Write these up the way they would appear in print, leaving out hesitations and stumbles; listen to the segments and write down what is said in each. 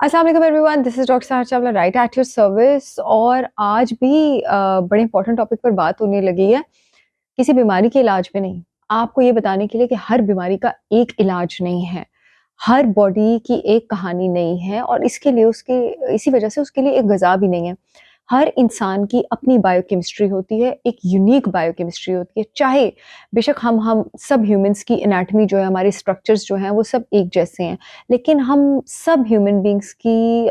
अस्सलाम वालेकुम everyone, this is doctor सहर Chawla right at your service. और आज भी बड़े इंपॉर्टेंट टॉपिक पर बात होने लगी है, किसी बीमारी के इलाज में नहीं, आपको ये बताने के लिए कि हर बीमारी का एक इलाज नहीं है, हर बॉडी की एक कहानी नहीं है और इसके लिए उसके इसी वजह से उसके लिए एक ग़िज़ा भी नहीं है। हर इंसान की अपनी बायोकेमिस्ट्री होती है, एक यूनिक बायोकेमिस्ट्री होती है, चाहे बेशक हम सब ह्यूमन्स की एनाटॉमी जो है, हमारे स्ट्रक्चर्स जो हैं, वो सब एक जैसे हैं। लेकिन हम सब ह्यूमन बीइंग्स की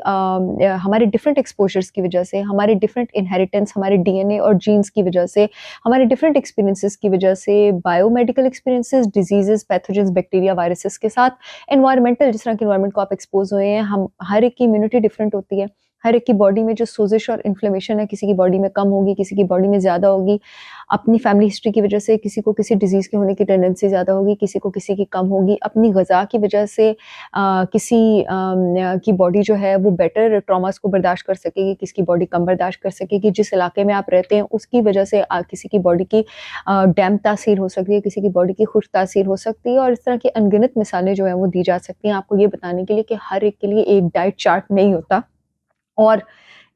हमारे डिफरेंट एक्सपोज़र्स की वजह से, हमारे डिफरेंट इनहेरिटेंस, हमारे डीएनए और जीन्स की वजह से, हमारे डिफरेंट एक्सपीरियंसेस की वजह से, biomedical experiences, diseases, pathogens, bacteria, viruses के साथ, एनवायरमेंटल जिस तरह के एनवायरनमेंट को आप एक्सपोज़ हुए हैं, हम हर एक की इम्यूनिटी डिफरेंट होती है। हर एक की बॉडी में जो सोज़िश और इन्फ्लेमेशन है, किसी की बॉडी में कम होगी, किसी की बॉडी में ज़्यादा होगी। अपनी फैमिली हिस्ट्री की वजह से किसी को किसी डिज़ीज़ के होने की टेंडेंसी ज़्यादा होगी, किसी को किसी की कम होगी। अपनी ग़िज़ा की वजह से किसी की बॉडी जो है वो बेटर ट्रॉमास को बर्दाश्त कर सकेगी, किसी की बॉडी कम बर्दाश्त कर सकेगी। जिस इलाके में आप रहते हैं उसकी वजह से किसी की बॉडी की डैम्प तासीर हो सकती है, किसी की बॉडी की खुश्क तासीर हो सकती है और इस तरह की अनगिनत मिसालें जो हैं वो दी जा सकती हैं। आपको ये बताने के लिए कि हर एक के लिए एक डाइट चार्ट नहीं होता और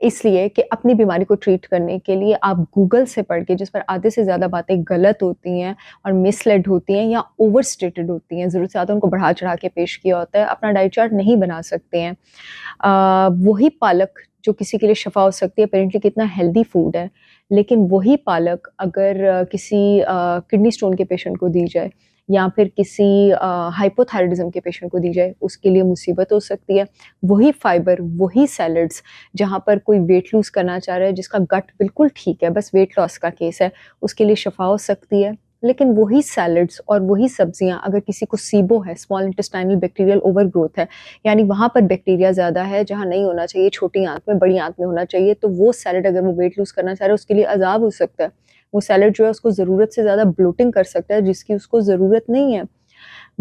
इसलिए कि अपनी बीमारी को ट्रीट करने के लिए आप गूगल से पढ़ के जिस पर आधे से ज़्यादा बातें गलत होती हैं और मिसलेड होती हैं या ओवरस्टेटेड होती हैं, ज़रूरत से ज़्यादा उनको बढ़ा-चढ़ा के पेश किया होता है, अपना डाइट चार्ट नहीं बना सकते हैं। वही पालक जो किसी के लिए शफ़ा हो सकती है, अपेरेंटली कितना हेल्दी फूड है, लेकिन वही पालक अगर किसी किडनी स्टोन के पेशेंट को दी जाए या फिर किसी हाइपोथायराइडिज़्म के पेशेंट को दी जाए, उसके लिए मुसीबत हो सकती है। वही फाइबर, वही सैलड्स जहाँ पर कोई वेट लूज़ करना चाह रहा है, जिसका गट बिल्कुल ठीक है, बस वेट लॉस का केस है, उसके लिए शफ़ा हो सकती है। लेकिन वही सैलड्स और वही सब्जियाँ अगर किसी को सीबो है, स्मॉल इंटेस्टाइनल बैक्टीरियल ओवरग्रोथ है, यानी वहाँ पर बैक्टीरिया ज़्यादा है, जहाँ नहीं होना चाहिए, छोटी आँत में, बड़ी आँत में होना चाहिए, तो वो सैलड अगर वो वेट लूज़ करना चाह रहा है, उसके लिए अज़ाब हो सकता है। वो सैलड जो है उसको ज़रूरत से ज़्यादा ब्लोटिंग कर सकता है, जिसकी उसको ज़रूरत नहीं है।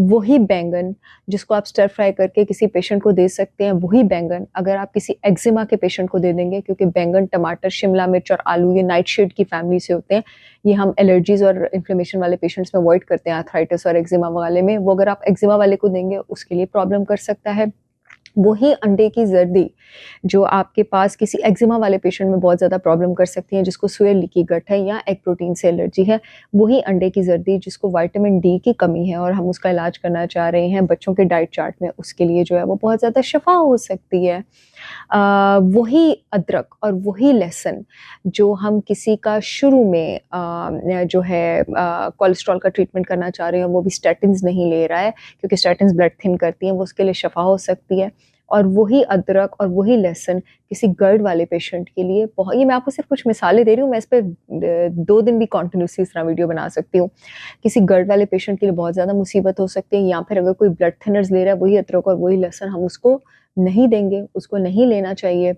वही बैंगन जिसको आप स्टर फ्राई करके किसी पेशेंट को दे सकते हैं, वही बैंगन अगर आप किसी एक्जिमा के पेशेंट को दे देंगे, क्योंकि बैंगन, टमाटर, शिमला मिर्च और आलू ये नाइटशेड की फैमिली से होते हैं। ये हम एलर्जीज़ और इन्फ्लेमेशन वाले पेशेंट्स में अवॉइड करते हैं, आर्थराइटिस और एक्जिमा वाले में। वो अगर आप एक्जिमा वाले को देंगे, उसके लिए प्रॉब्लम कर सकता है। वही अंडे की ज़र्दी जो आपके पास किसी एक्जिमा वाले पेशेंट में बहुत ज़्यादा प्रॉब्लम कर सकती है, जिसको सोया लीकी गट है या एग प्रोटीन से एलर्जी है, वही अंडे की ज़र्दी जिसको विटामिन डी की कमी है और हम उसका इलाज करना चाह रहे हैं बच्चों के डाइट चार्ट में, उसके लिए जो है वो बहुत ज़्यादा शफ़ा हो सकती है। वही अदरक और वही लहसुन जो हम किसी का शुरू में जो है कोलेस्ट्रॉल का ट्रीटमेंट करना चाह रहे हैं, वो भी स्टैटिन्स नहीं ले रहा है, क्योंकि स्टैटिन्स ब्लड थिन करती हैं, वो उसके लिए शफ़ा हो सकती है। और वही अदरक और वही लहसुन किसी गर्ड वाले पेशेंट के लिए बहुत, ये मैं आपको सिर्फ कुछ मिसालें दे रही हूँ, मैं इस पे 2 दिन भी कंटिन्यूअसली इस तरह वीडियो बना सकती हूँ। किसी गर्ड वाले पेशेंट के लिए बहुत ज़्यादा मुसीबत हो सकती है, या फिर अगर कोई ब्लड थिनर्स ले रहा है, वही अदरक और वही लहसुन हम उसको नहीं देंगे, उसको नहीं लेना चाहिए।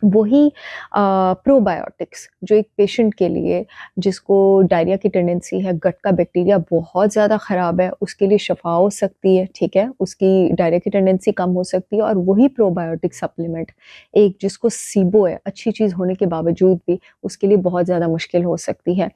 वही प्रोबायोटिक्स जो एक पेशेंट के लिए जिसको डायरिया की टेंडेंसी है, गट का बैक्टीरिया बहुत ज़्यादा ख़राब है, उसके लिए शफ़ा हो सकती है, ठीक है? उसकी डायरिया की टेंडेंसी कम हो सकती है और वही प्रोबायोटिक सप्लीमेंट एक जिसको सीबो है, अच्छी चीज़ होने के बावजूद भी उसके लिए बहुत ज़्यादा मुश्किल हो सकती है।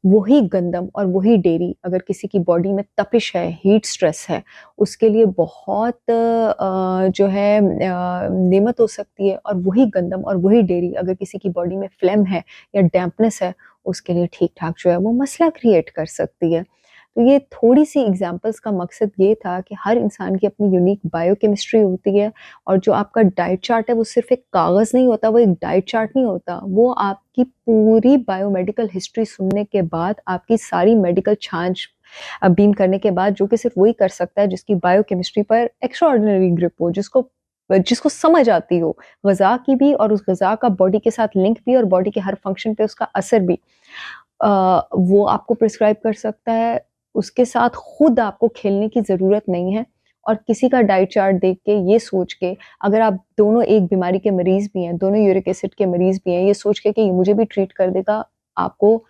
वही गंदम और वही डेयरी अगर किसी की बॉडी में तपिश है, हीट स्ट्रेस है, उसके लिए बहुत जो है नेमत हो सकती है। और वही गंदम और वही डेयरी अगर किसी की बॉडी में फ्लेम है या डैम्पनेस है, उसके लिए ठीक-ठाक जो है वो मसला क्रिएट कर सकती है। तो ये थोड़ी-सी एग्ज़ाम्पल्स का मकसद ये था कि हर इंसान की अपनी यूनिक बायोकेमिस्ट्री होती है और जो आपका डाइट चार्ट है वो सिर्फ़ एक कागज़ नहीं होता, वो एक डाइट चार्ट नहीं होता, वो आपकी पूरी बायोमेडिकल हिस्ट्री सुनने के बाद, आपकी सारी मेडिकल बीन करने के बाद, जो कि सिर्फ़ वही कर सकता है जिसकी बायोकेमिस्ट्री पर एक्स्ट्राऑर्डिनरी ग्रिप हो, जिसको जिसको समझ आती हो, ग़िज़ा की भी और उस ग़िज़ा का बॉडी के साथ लिंक भी और बॉडी के हर फंक्शन पे उसका असर भी। वो आपको प्रिस्क्राइब कर सकता है, उसके साथ खुद आपको खेलने की ज़रूरत नहीं है और किसी का डाइट चार्ट देख के ये सोच के, अगर आप दोनों एक बीमारी के मरीज़ भी हैं, दोनों यूरिक एसिड के मरीज़ भी हैं, ये सोच के कि ये मुझे भी ट्रीट कर देगा, आपको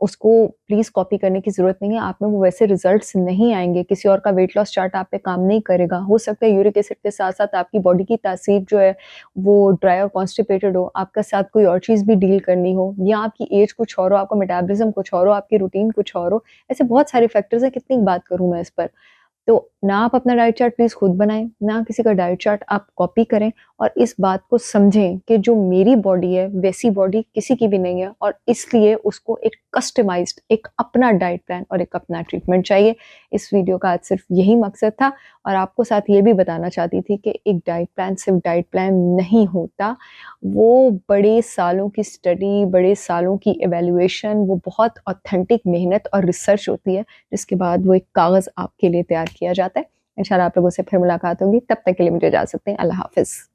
उसको प्लीज़ कॉपी करने की ज़रूरत नहीं है, आप में वो वैसे रिज़ल्ट्स नहीं आएँगे, किसी और का वेट लॉस चार्ट आप पे काम नहीं करेगा। हो सकता है यूरिक एसिड के साथ-साथ आपकी बॉडी की तासीर जो है, वो ड्राई और कॉन्स्टिपेटेड हो, आपका साथ कोई और चीज़ भी डील करनी हो या आपकी एज कुछ और हो, आपका मेटाबॉलिज़्म कुछ और हो, आपकी रूटीन कुछ और हो, ऐसे बहुत सारे फैक्टर्स हैं, कितनी बात करूँ मैं इस पर। तो ना आप अपना डाइट चार्ट प्लीज़ खुद बनाएँ, ना किसी का डाइट चार्ट आप कॉपी करें और इस बात को समझें कि जो मेरी बॉडी है, वैसी बॉडी किसी की भी नहीं है और इसलिए उसको एक कस्टमाइज़्ड एक अपना डाइट प्लान और एक अपना ट्रीटमेंट चाहिए। इस वीडियो का आज सिर्फ़ यही मकसद था और आपको साथ ये भी बताना चाहती थी कि एक डाइट प्लान सिर्फ़ डाइट प्लान नहीं होता, वो बड़े सालों की स्टडी, बड़े सालों की इवैल्यूएशन, वो बहुत ऑथेंटिक मेहनत और रिसर्च होती है, जिसके बाद वो एक कागज़ आपके लिए तैयार किया जाता है। इंशाल्लाह आप लोगों से फिर मुलाकात होगी, तब तक के लिए मुझे इजाज़त दें। अल्लाह हाफ़िज़।